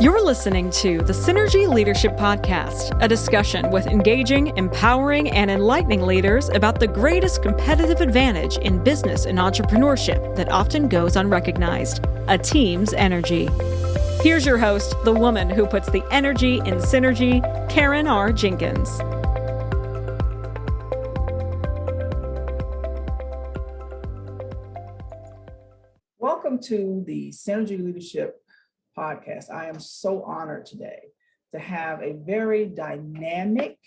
You're listening to the Synergy Leadership Podcast, a discussion with engaging, empowering, and enlightening leaders about the greatest competitive advantage in business and entrepreneurship that often goes unrecognized: a team's energy. Here's your host, the woman who puts the energy in synergy, Karen R. Jenkins. Welcome to the Synergy Leadership Podcast. I am so honored today to have a very dynamic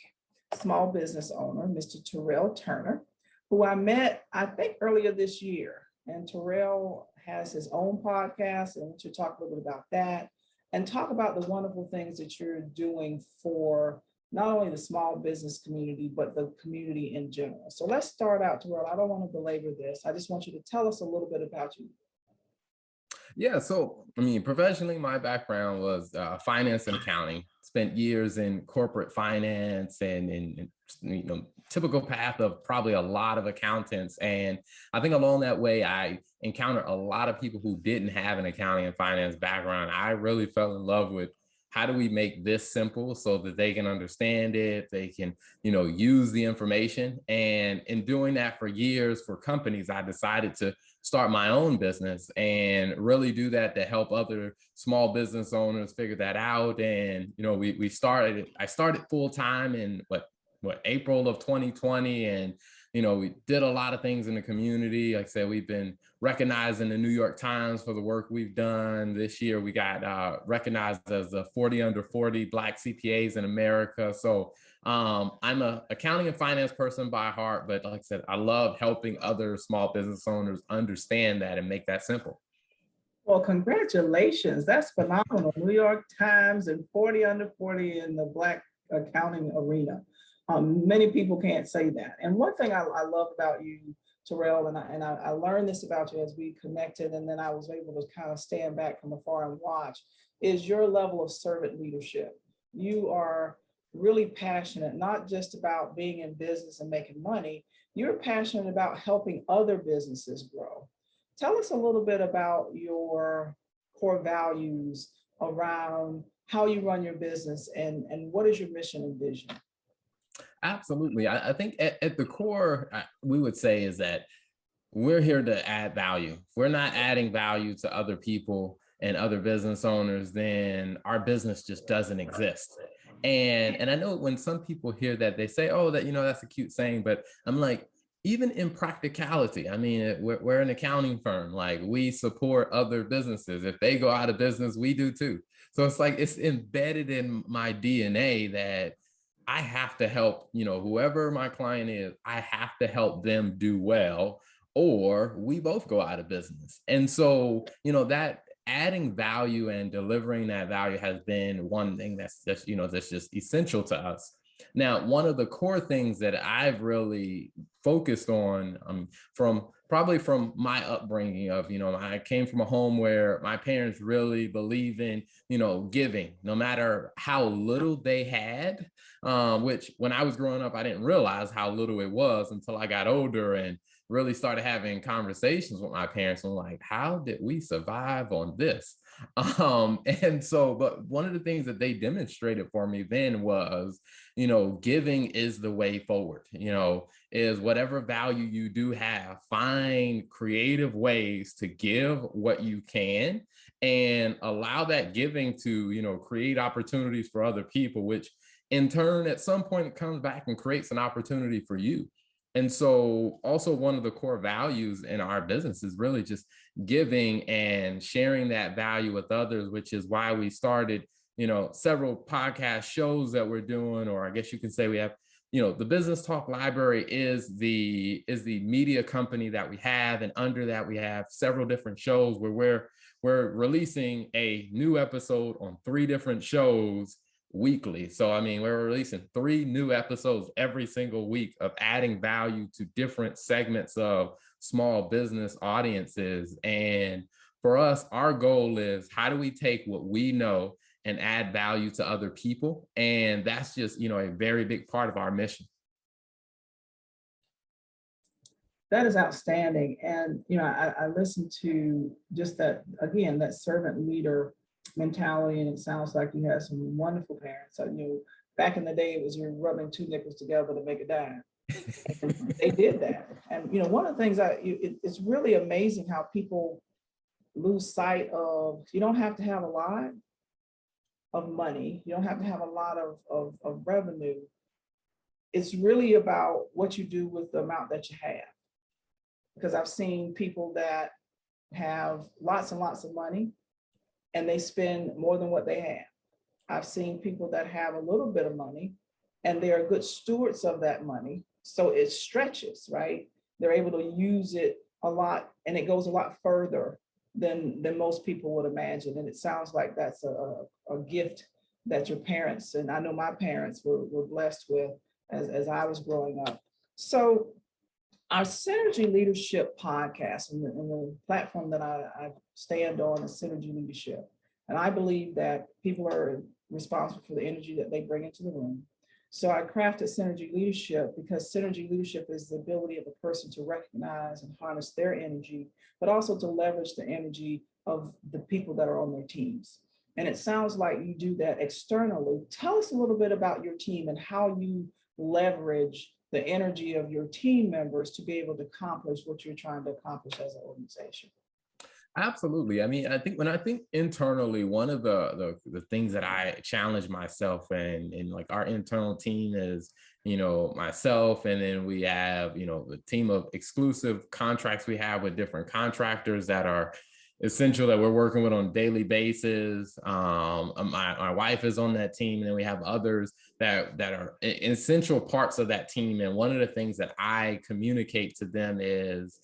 small business owner, Mr. Terrell Turner, who I met, I think, earlier this year. And Terrell has his own podcast, and we'll talk a little bit about that and talk about the wonderful things that you're doing for not only the small business community, but the community in general. So let's start out, Terrell. I don't want to belabor this. I just want you to tell us a little bit about you. Yeah, so professionally, my background was finance and accounting. Spent years in corporate finance and in typical path of probably a lot of accountants. And I think along that way, I encountered a lot of people who didn't have an accounting and finance background. I really fell in love with how do we make this simple so that they can understand it, they can, use the information. And in doing that for years for companies, I decided to start my own business and really do that to help other small business owners figure that out. And, I started full time in April of 2020. And, we did a lot of things in the community. Like I said, we've been recognized in the New York Times for the work we've done. This year, we got recognized as the 40 under 40 Black CPAs in America. So I'm an accounting and finance person by heart, but like I said, I love helping other small business owners understand that and make that simple. Well, congratulations. That's phenomenal. New York Times and 40 under 40 in the Black accounting arena. Many people can't say that. And one thing I love about you, Terrell, and I learned this about you as we connected, and then I was able to kind of stand back from afar and watch, is your level of servant leadership. You are really passionate, not just about being in business and making money. You're passionate about helping other businesses grow. Tell us a little bit about your core values around how you run your business and what is your mission and vision? Absolutely. I think at the core, we would say is that we're here to add value. If we're not adding value to other people and other business owners, then our business just doesn't exist. And I know when some people hear that, they say, oh, that's a cute saying, but I'm like, even in practicality, we're an accounting firm. Like, we support other businesses. If they go out of business, we do too. So it's like, it's embedded in my DNA that I have to help, whoever my client is, I have to help them do well, or we both go out of business. And so, that adding value and delivering that value has been one thing that's just essential to us. Now, one of the core things that I've really focused on from my upbringing of, I came from a home where my parents really believe in, giving, no matter how little they had, which when I was growing up, I didn't realize how little it was until I got older and really started having conversations with my parents. I'm like, how did we survive on this? But one of the things that they demonstrated for me then was, giving is the way forward, is whatever value you do have, find creative ways to give what you can and allow that giving to, create opportunities for other people, which in turn, at some point, it comes back and creates an opportunity for you. And so also one of the core values in our business is really just giving and sharing that value with others, which is why we started, several podcast shows that we're doing, or I guess you can say we have, the Business Talk Library is the media company that we have. And under that, we have several different shows where we're releasing a new episode on 3 different shows weekly. So, we're releasing 3 new episodes every single week of adding value to different segments of small business audiences. And for us, our goal is, how do we take what we know and add value to other people? And that's just, a very big part of our mission. That is outstanding. And, I listened to just that, again, that servant leader mentality, and it sounds like you have some wonderful parents. So, back in the day, it was you're rubbing two nickels together to make a dime. And they did that. And, one of the things it's really amazing how people lose sight of, you don't have to have a lot of money. You don't have to have a lot of revenue. It's really about what you do with the amount that you have. Because I've seen people that have lots and lots of money and they spend more than what they have. I've seen people that have a little bit of money and they are good stewards of that money. So it stretches, right? They're able to use it a lot and it goes a lot further than most people would imagine. And it sounds like that's a gift that your parents, and I know my parents were blessed with as I was growing up. So our Synergy Leadership podcast and the platform that I stand on is Synergy Leadership. And I believe that people are responsible for the energy that they bring into the room. So I crafted Synergy Leadership because Synergy Leadership is the ability of a person to recognize and harness their energy, but also to leverage the energy of the people that are on their teams. And it sounds like you do that externally. Tell us a little bit about your team and how you leverage the energy of your team members to be able to accomplish what you're trying to accomplish as an organization. Absolutely. I mean, I think when I think internally, one of the things that I challenge myself in like our internal team is, myself, and then we have, the team of exclusive contracts we have with different contractors that are essential that we're working with on a daily basis. My wife is on that team, and then we have others that are essential parts of that team. And one of the things that I communicate to them is,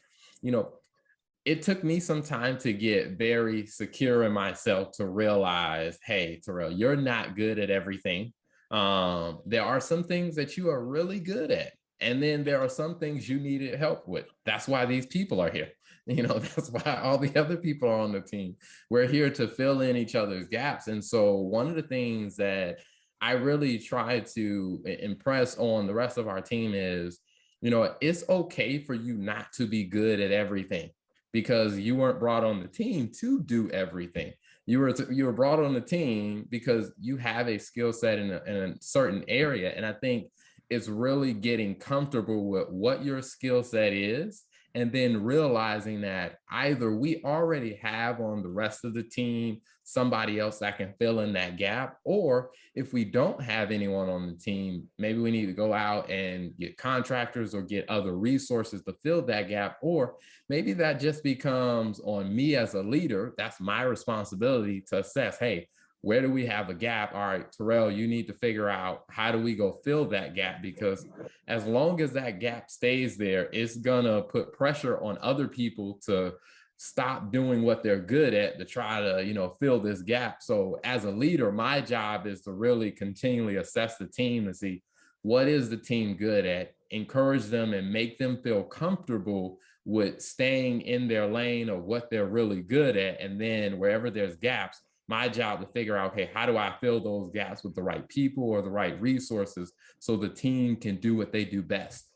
it took me some time to get very secure in myself to realize, hey, Terrell, you're not good at everything. There are some things that you are really good at. And then there are some things you needed help with. That's why these people are here. That's why all the other people are on the team. We're here to fill in each other's gaps. And so one of the things that I really try to impress on the rest of our team is, it's okay for you not to be good at everything, because you weren't brought on the team to do everything. You were brought on the team because you have a skill set in a certain area. And I think it's really getting comfortable with what your skill set is, and then realizing that either we already have on the rest of the team somebody else that can fill in that gap, or if we don't have anyone on the team, maybe we need to go out and get contractors or get other resources to fill that gap. Or maybe that just becomes on me as a leader. That's my responsibility to assess, hey, where do we have a gap? All right, Terrell, you need to figure out how do we go fill that gap, because as long as that gap stays there, it's gonna put pressure on other people to stop doing what they're good at to try to, fill this gap. So as a leader, my job is to really continually assess the team and see what is the team good at, encourage them and make them feel comfortable with staying in their lane of what they're really good at. And then wherever there's gaps, my job to figure out, okay, how do I fill those gaps with the right people or the right resources so the team can do what they do best?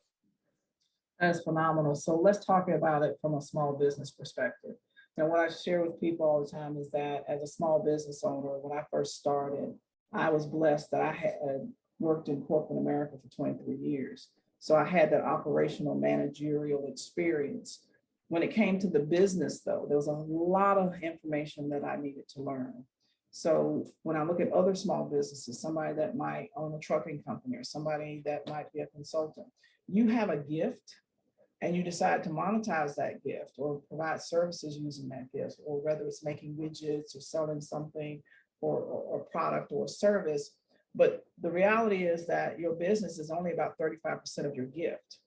That's phenomenal. So let's talk about it from a small business perspective. And what I share with people all the time is that as a small business owner, when I first started, I was blessed that I had worked in corporate America for 23 years. So I had that operational managerial experience. When it came to the business, though, there was a lot of information that I needed to learn. So when I look at other small businesses, somebody that might own a trucking company or somebody that might be a consultant, you have a gift and you decide to monetize that gift or provide services using that gift, or whether it's making widgets or selling something or a product or a service. But the reality is that your business is only about 35% of your gift.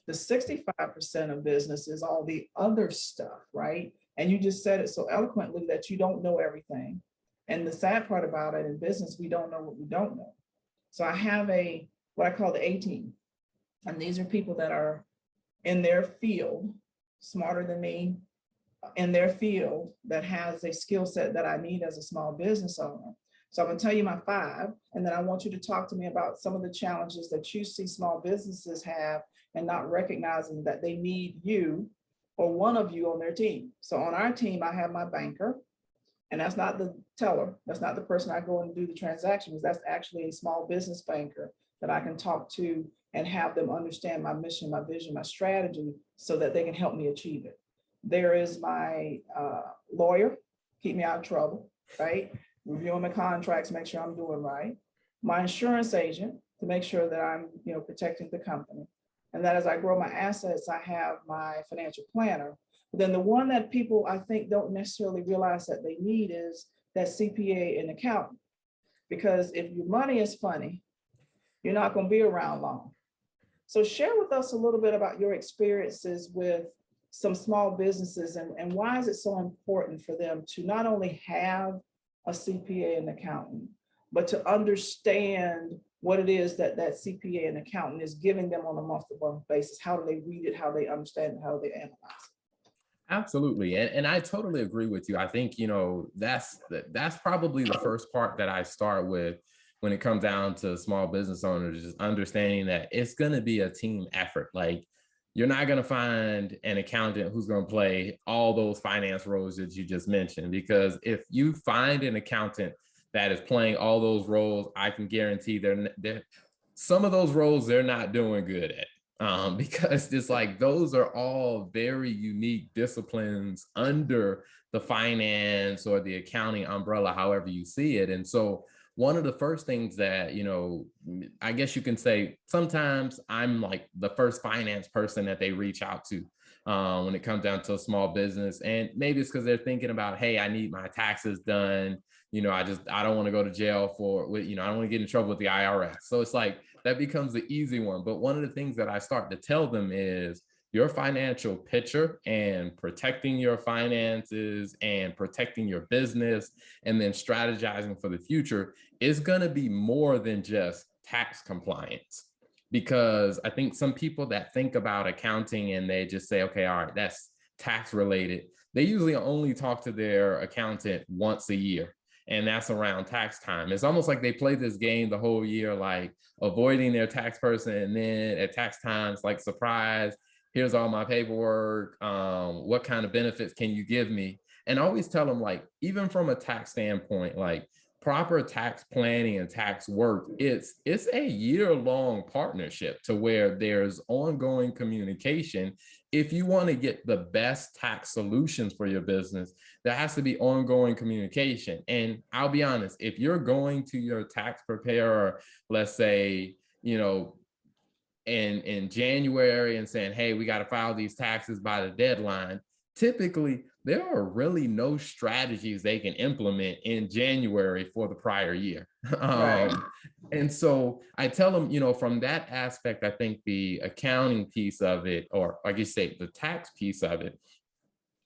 The 65% of business is all the other stuff, right? And you just said it so eloquently that you don't know everything. And the sad part about it, in business, we don't know what we don't know. So I have what I call the A team. And these are people that are in their field, smarter than me, in their field, that has a skill set that I need as a small business owner. So I'm going to tell you my 5, and then I want you to talk to me about some of the challenges that you see small businesses have and not recognizing that they need you or one of you on their team. So on our team, I have my banker, And that's not the teller. That's not the person I go and do the transactions. That's actually a small business banker that I can talk to and have them understand my mission, my vision, my strategy so that they can help me achieve it. There is my lawyer, keep me out of trouble, right? Reviewing my contracts, make sure I'm doing right. My insurance agent to make sure that I'm, protecting the company. And that as I grow my assets, I have my financial planner. But then the one that people I think don't necessarily realize that they need is that CPA and accountant. Because if your money is funny, you're not going to be around long. So share with us a little bit about your experiences with some small businesses and why is it so important for them to not only have a CPA and accountant, but to understand what it is that that CPA and accountant is giving them on a month-to-month basis. How do they read it? How they understand it? How do they analyze it? Absolutely. And I totally agree with you. I think, that's probably the first part that I start with when it comes down to small business owners, is understanding that it's going to be a team effort. Like, you're not going to find an accountant who's going to play all those finance roles that you just mentioned, because if you find an accountant that is playing all those roles, I can guarantee they're some of those roles they're not doing good at. Because it's like those are all very unique disciplines under the finance or the accounting umbrella, however you see it. And so one of the first things that, I guess you can say sometimes I'm like the first finance person that they reach out to when it comes down to a small business. And maybe it's because they're thinking about, hey, I need my taxes done. I don't want to go to jail I don't want to get in trouble with the IRS. So it's like, that becomes the easy one. But one of the things that I start to tell them is your financial picture and protecting your finances and protecting your business and then strategizing for the future is going to be more than just tax compliance. Because I think some people that think about accounting and they just say, okay, all right, that's tax related. They usually only talk to their accountant once a year. And that's around tax time. It's almost like they play this game the whole year, like avoiding their tax person. And then at tax time, it's like, surprise, here's all my paperwork. What kind of benefits can you give me? And I always tell them, like, even from a tax standpoint, like, proper tax planning and tax work, it's a year-long partnership to where there's ongoing communication. If you want to get the best tax solutions for your business, there has to be ongoing communication. And I'll be honest, if you're going to your tax preparer, let's say, in January and saying, hey, we got to file these taxes by the deadline, typically there are really no strategies they can implement in January for the prior year. Right. And so I tell them, from that aspect, I think the accounting piece of it, or like you say, the tax piece of it,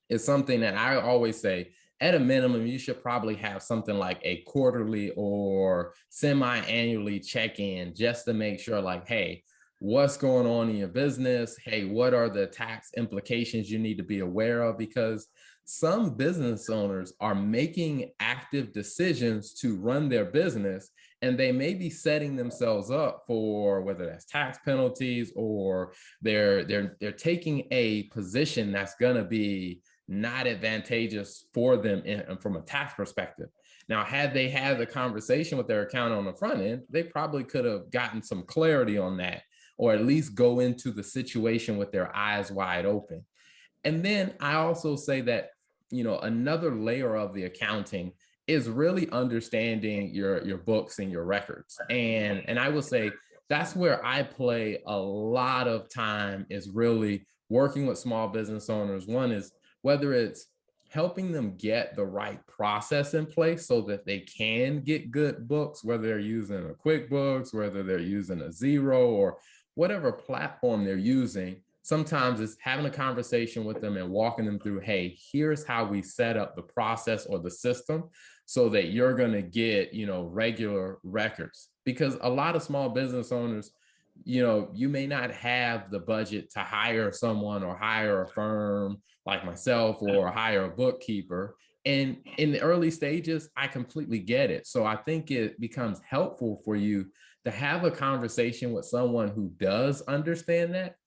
is something that I always say, at a minimum, you should probably have something like a quarterly or semi-annually check-in just to make sure, like, hey, what's going on in your business? Hey, what are the tax implications you need to be aware of? Because some business owners are making active decisions to run their business, and they may be setting themselves up for whether that's tax penalties or they're taking a position that's going to be not advantageous for them from a tax perspective. Now, had they had the conversation with their accountant on the front end, they probably could have gotten some clarity on that, or at least go into the situation with their eyes wide open. And then I also say that, another layer of the accounting is really understanding your books and your records. And I will say that's where I play a lot of time, is really working with small business owners. One is whether it's helping them get the right process in place so that they can get good books, whether they're using a QuickBooks, whether they're using a Xero or whatever platform they're using. Sometimes it's having a conversation with them and walking them through, hey, here's how we set up the process or the system so that you're going to get, regular records. Because a lot of small business owners, you may not have the budget to hire someone or hire a firm like myself or hire a bookkeeper. And in the early stages, I completely get it. So I think it becomes helpful for you to have a conversation with someone who does understand that.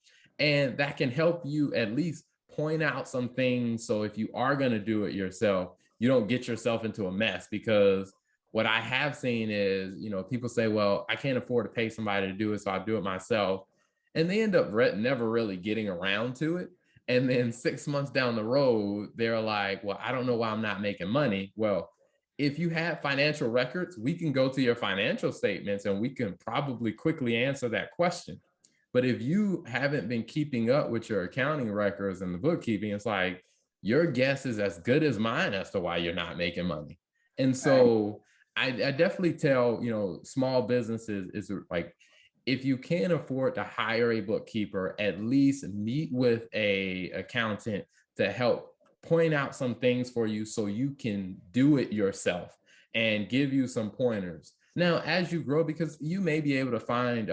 And that can help you at least point out some things. So if you are going to do it yourself, you don't get yourself into a mess. Because what I have seen is, people say, well, I can't afford to pay somebody to do it, so I'll do it myself. And they end up never really getting around to it. And then 6 months down the road, they're like, well, I don't know why I'm not making money. Well, if you have financial records, we can go to your financial statements and we can probably quickly answer that question. But if you haven't been keeping up with your accounting records and the bookkeeping, it's like your guess is as good as mine as to why you're not making money. And so I definitely tell, small businesses is like, if you can't afford to hire a bookkeeper, at least meet with a accountant to help point out some things for you so you can do it yourself and give you some pointers. Now, as you grow, because you may be able to find,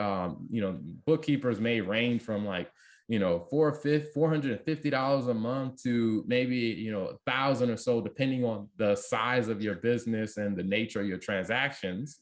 bookkeepers may range from like, $450 a month to maybe, 1,000 or so, depending on the size of your business and the nature of your transactions.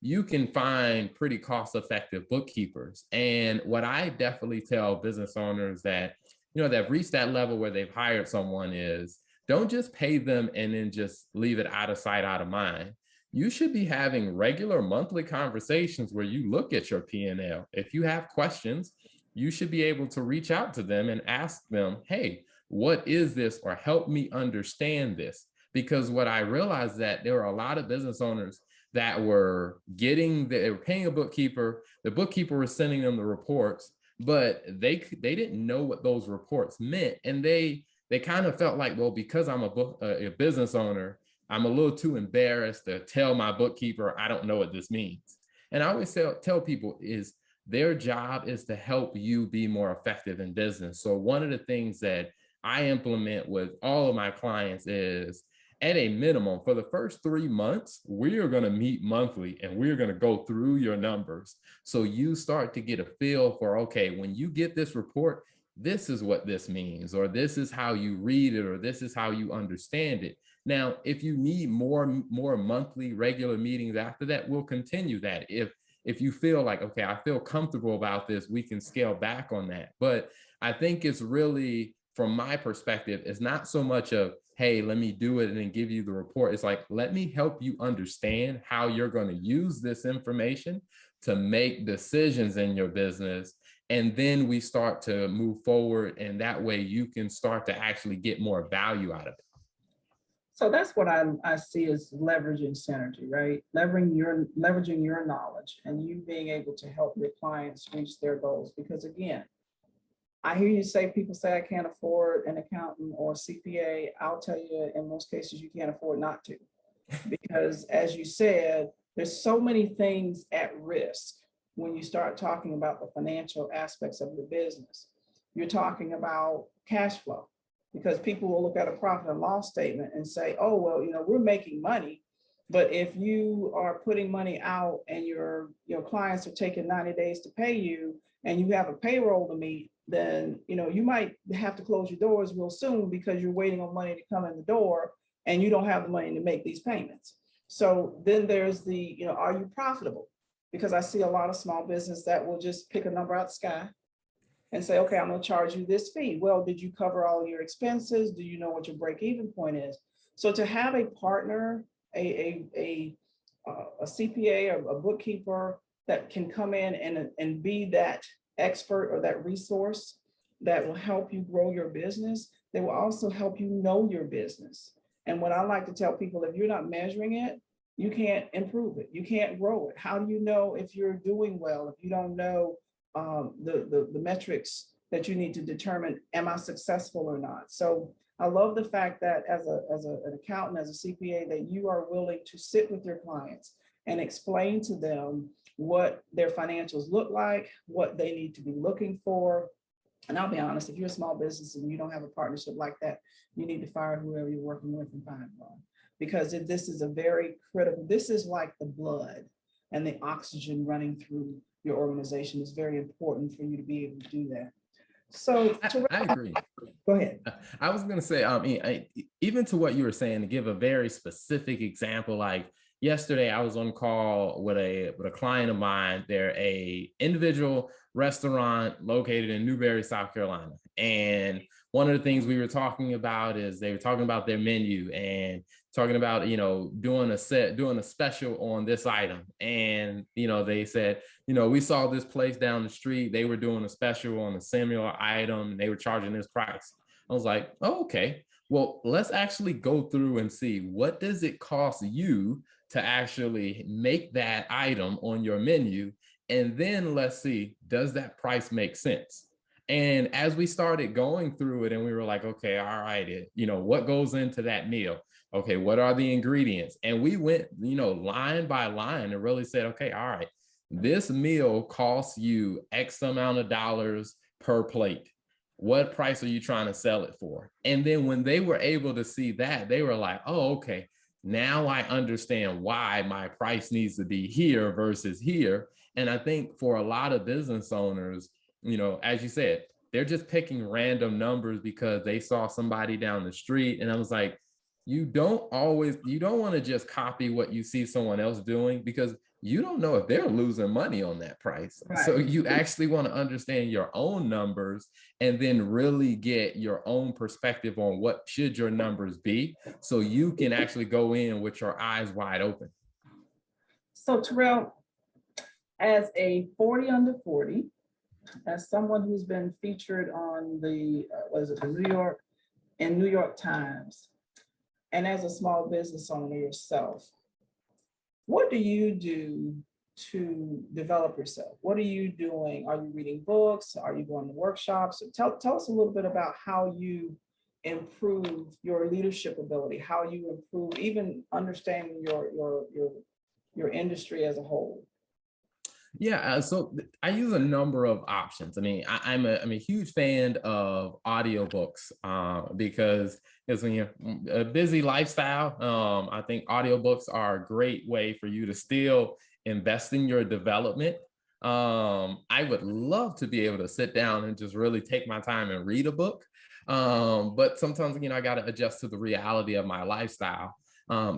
You can find pretty cost-effective bookkeepers. And what I definitely tell business owners that, that reached that level where they've hired someone is, don't just pay them and then just leave it out of sight, out of mind. You should be having regular monthly conversations where you look at your P&L. If you have questions, you should be able to reach out to them and ask them, hey, what is this? Or help me understand this. Because what I realized that there were a lot of business owners that were they were paying a bookkeeper, the bookkeeper was sending them the reports, but they didn't know what those reports meant. And they kind of felt like, well, because I'm a business owner, I'm a little too embarrassed to tell my bookkeeper, I don't know what this means. And I always tell people is their job is to help you be more effective in business. So one of the things that I implement with all of my clients is, at a minimum, for the first 3 months, we are going to meet monthly and we're going to go through your numbers. So you start to get a feel for, okay, when you get this report, this is what this means, or this is how you read it, or this is how you understand it. Now, if you need more monthly regular meetings after that, we'll continue that. If you feel like, okay, I feel comfortable about this, we can scale back on that. But I think it's really, from my perspective, it's not so much of, hey, let me do it and then give you the report. It's like, let me help you understand how you're going to use this information to make decisions in your business. And then we start to move forward. And that way you can start to actually get more value out of it. So that's what I see as leveraging synergy, right? Leveraging your knowledge and you being able to help your clients reach their goals. Because again, I hear you say, people say I can't afford an accountant or CPA. I'll tell you, in most cases, you can't afford not to. Because as you said, there's so many things at risk when you start talking about the financial aspects of your business. You're talking about cash flow, because people will look at a profit and loss statement and say, oh, well, we're making money. But if you are putting money out and your clients are taking 90 days to pay you and you have a payroll to meet, then you might have to close your doors real soon because you're waiting on money to come in the door and you don't have the money to make these payments. So then there's the, are you profitable? Because I see a lot of small business that will just pick a number out the sky and say, okay, I'm going to charge you this fee. Well, did you cover all your expenses? Do you know what your break-even point is? So to have a partner, a CPA or a bookkeeper that can come in and be that expert or that resource that will help you grow your business, they will also help you know your business. And what I like to tell people, if you're not measuring it, you can't improve it. You can't grow it. How do you know if you're doing well if you don't know the metrics that you need to determine, am I successful or not? So I love the fact that as an accountant, as a CPA, that you are willing to sit with your clients and explain to them what their financials look like, what they need to be looking for. And I'll be honest, if you're a small business and you don't have a partnership like that, you need to fire whoever you're working with and find one. Because this is a very critical, this is like the blood and the oxygen running through your organization. Is very important for you to be able to do that. So I agree. Go ahead. I was going to say, even to what you were saying, to give a very specific example, like yesterday I was on call with a client of mine. They're a individual restaurant located in Newberry, South Carolina. And one of the things we were talking about is they were talking about their menu and talking about, doing a special on this item. And, they said, we saw this place down the street, they were doing a special on a similar item, and they were charging this price. I was like, oh, okay, well, let's actually go through and see, what does it cost you to actually make that item on your menu? And then let's see, does that price make sense? And as we started going through it, and we were like, okay, all right, what goes into that meal? Okay, what are the ingredients? And we went, line by line and really said, okay, all right, this meal costs you X amount of dollars per plate. What price are you trying to sell it for? And then when they were able to see that, they were like, oh, okay, now I understand why my price needs to be here versus here. And I think for a lot of business owners, as you said, they're just picking random numbers because they saw somebody down the street. And I was like, you don't want to just copy what you see someone else doing, because you don't know if they're losing money on that price. Right. So you actually want to understand your own numbers and then really get your own perspective on what should your numbers be, so you can actually go in with your eyes wide open. So Terrell, as a 40 under 40, as someone who's been featured on the New York Times, and as a small business owner yourself, what do you do to develop yourself? What are you doing? Are you reading books? Are you going to workshops? Tell us a little bit about how you improve your leadership ability, how you improve even understanding your industry as a whole. Yeah, so I use a number of options. I mean, I'm a huge fan of audiobooks because when you're a busy lifestyle, I think audiobooks are a great way for you to still invest in your development. I would love to be able to sit down and just really take my time and read a book. But sometimes, I got to adjust to the reality of my lifestyle.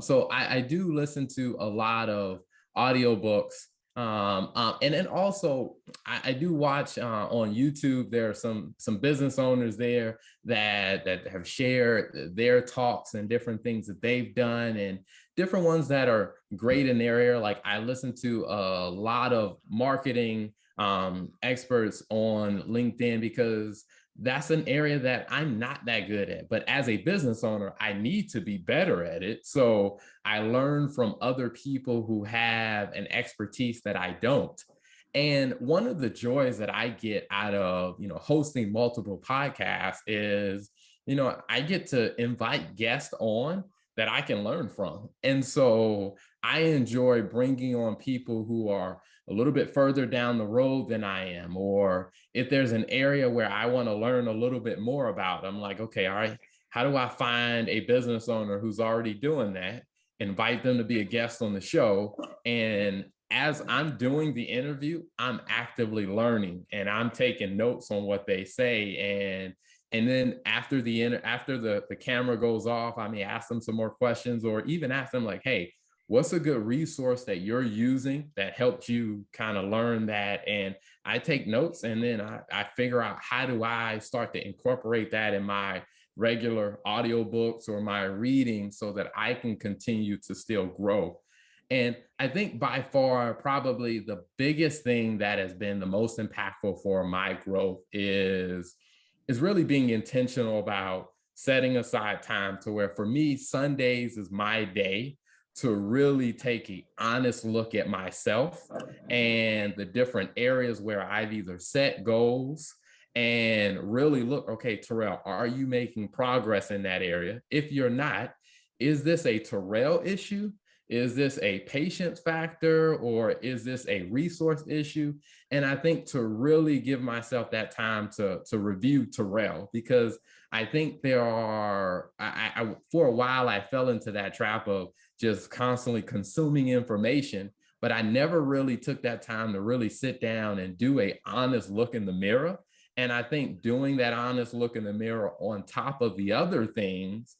So I do listen to a lot of audiobooks. And then also I do watch on YouTube. There are some business owners there that have shared their talks and different things that they've done, and different ones that are great in their area. Like I listen to a lot of marketing experts on LinkedIn, because that's an area that I'm not that good at, but as a business owner, I need to be better at it. So I learn from other people who have an expertise that I don't. And one of the joys that I get out of, hosting multiple podcasts is, I get to invite guests on that I can learn from. And so I enjoy bringing on people who are a little bit further down the road than I am, or if there's an area where I want to learn a little bit more about, I'm like, okay, all right, how do I find a business owner who's already doing that, invite them to be a guest on the show? And as I'm doing the interview, I'm actively learning and I'm taking notes on what they say. And then after the camera goes off, I may ask them some more questions, or even ask them like, hey, what's a good resource that you're using that helped you kind of learn that? And I take notes, and then I figure out, how do I start to incorporate that in my regular audiobooks or my reading, so that I can continue to still grow. And I think by far, probably the biggest thing that has been the most impactful for my growth is really being intentional about setting aside time, to where for me, Sundays is my day to really take an honest look at myself and the different areas where I've either set goals, and really look, okay, Terrell, are you making progress in that area? If you're not, is this a Terrell issue? Is this a patience factor, or is this a resource issue? And I think to really give myself that time to review Terrell, because I think there are, for a while, I fell into that trap of just constantly consuming information, but I never really took that time to really sit down and do an honest look in the mirror. And I think doing that honest look in the mirror on top of the other things,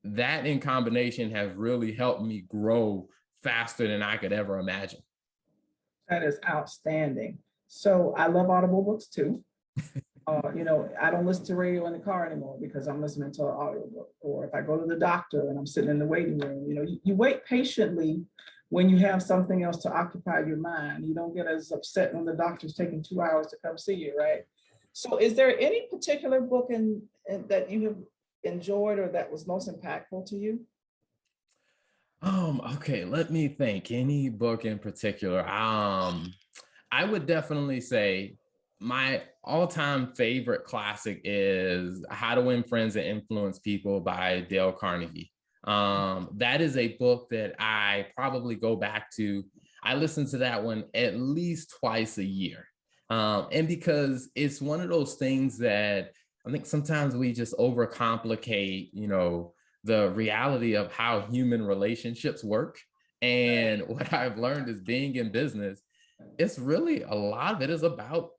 that in combination has really helped me grow faster than I could ever imagine. That is outstanding. So I love Audible books too. I don't listen to radio in the car anymore because I'm listening to an audiobook. Or if I go to the doctor and I'm sitting in the waiting room, you wait patiently when you have something else to occupy your mind. You don't get as upset when the doctor's taking 2 hours to come see you, right? So is there any particular book that you have enjoyed or that was most impactful to you? Okay, let me think. Any book in particular? I would definitely say my all-time favorite classic is How to Win Friends and Influence People by Dale Carnegie. That is a book that I probably go back to. I listen to that one at least twice a year. And because it's one of those things that I think sometimes we just overcomplicate, the reality of how human relationships work. And what I've learned is being in business, it's really a lot of it is about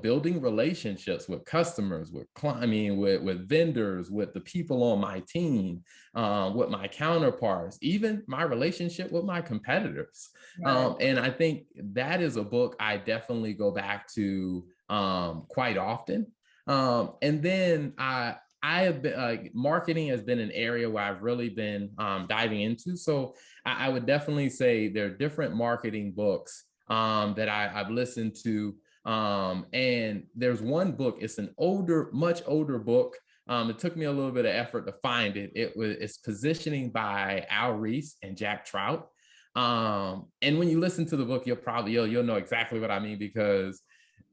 building relationships with customers, with with vendors, with the people on my team, with my counterparts, even my relationship with my competitors. Right. And I think that is a book I definitely go back to quite often. And then I have been marketing has been an area where I've really been diving into. So I would definitely say there are different marketing books that I've listened to. And there's one book, it's an much older book. It took me a little bit of effort to find it. It's Positioning by Al Ries and Jack Trout. And when you listen to the book, you'll know exactly what I mean, because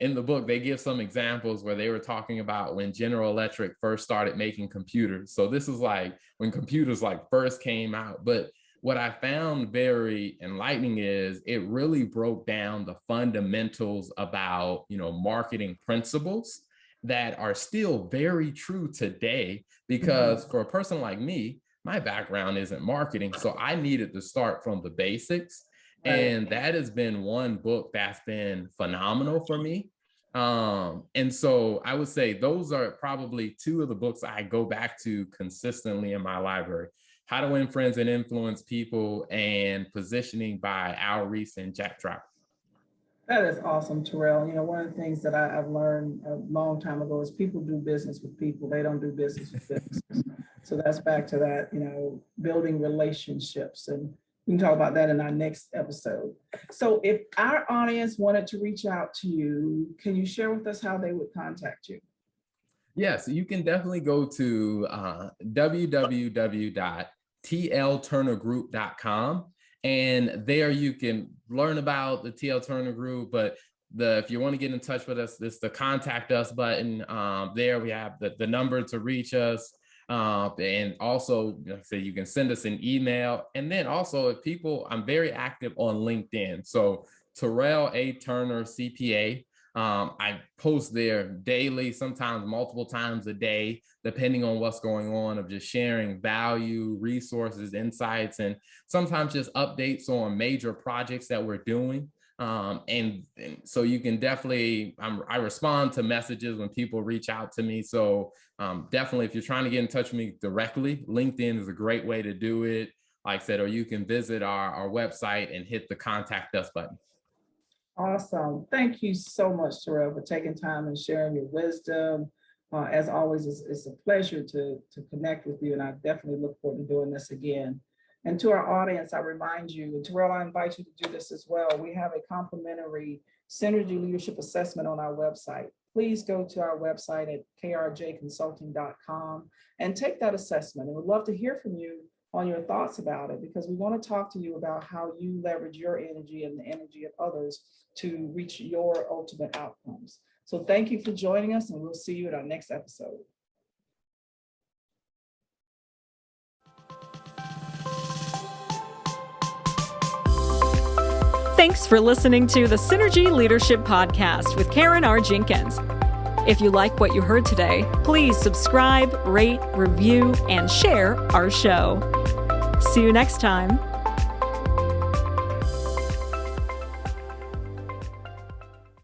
in the book, they give some examples where they were talking about when General Electric first started making computers. So this is like when computers first came out. But what I found very enlightening is it really broke down the fundamentals about, marketing principles that are still very true today, because for a person like me, my background isn't marketing. So I needed to start from the basics. And that has been one book that's been phenomenal for me. And so I would say those are probably two of the books I go back to consistently in my library: How to Win Friends and Influence People and Positioning by Al Ries and Jack Trout. That is awesome, Terrell. One of the things that I've learned a long time ago is people do business with people. They don't do business with businesses. So that's back to that, building relationships. And we can talk about that in our next episode. So if our audience wanted to reach out to you, can you share with us how they would contact you? Yes, you can definitely go to www.tlturnergroup.com. And there you can learn about the TL Turner Group. But if you want to get in touch with us, it's the contact us button. There we have the number to reach us. And also, so you can send us an email. And then also, I'm very active on LinkedIn. So Terrell A. Turner, CPA. I post there daily, sometimes multiple times a day, depending on what's going on, of just sharing value, resources, insights, and sometimes just updates on major projects that we're doing. And so you can definitely, I respond to messages when people reach out to me. So definitely, if you're trying to get in touch with me directly, LinkedIn is a great way to do it. Like I said, or you can visit our website and hit the contact us button. Awesome. Thank you so much, Terrell, for taking time and sharing your wisdom. As always, it's a pleasure to connect with you, and I definitely look forward to doing this again. And to our audience, I remind you, and Terrell, I invite you to do this as well. We have a complimentary Synergy Leadership Assessment on our website. Please go to our website at krjconsulting.com and take that assessment. And we'd love to hear from you on your thoughts about it, because we want to talk to you about how you leverage your energy and the energy of others to reach your ultimate outcomes. So thank you for joining us, and we'll see you at our next episode. Thanks for listening to the Synergy Leadership Podcast with Karen R. Jenkins. If you like what you heard today, please subscribe, rate, review, and share our show. See you next time.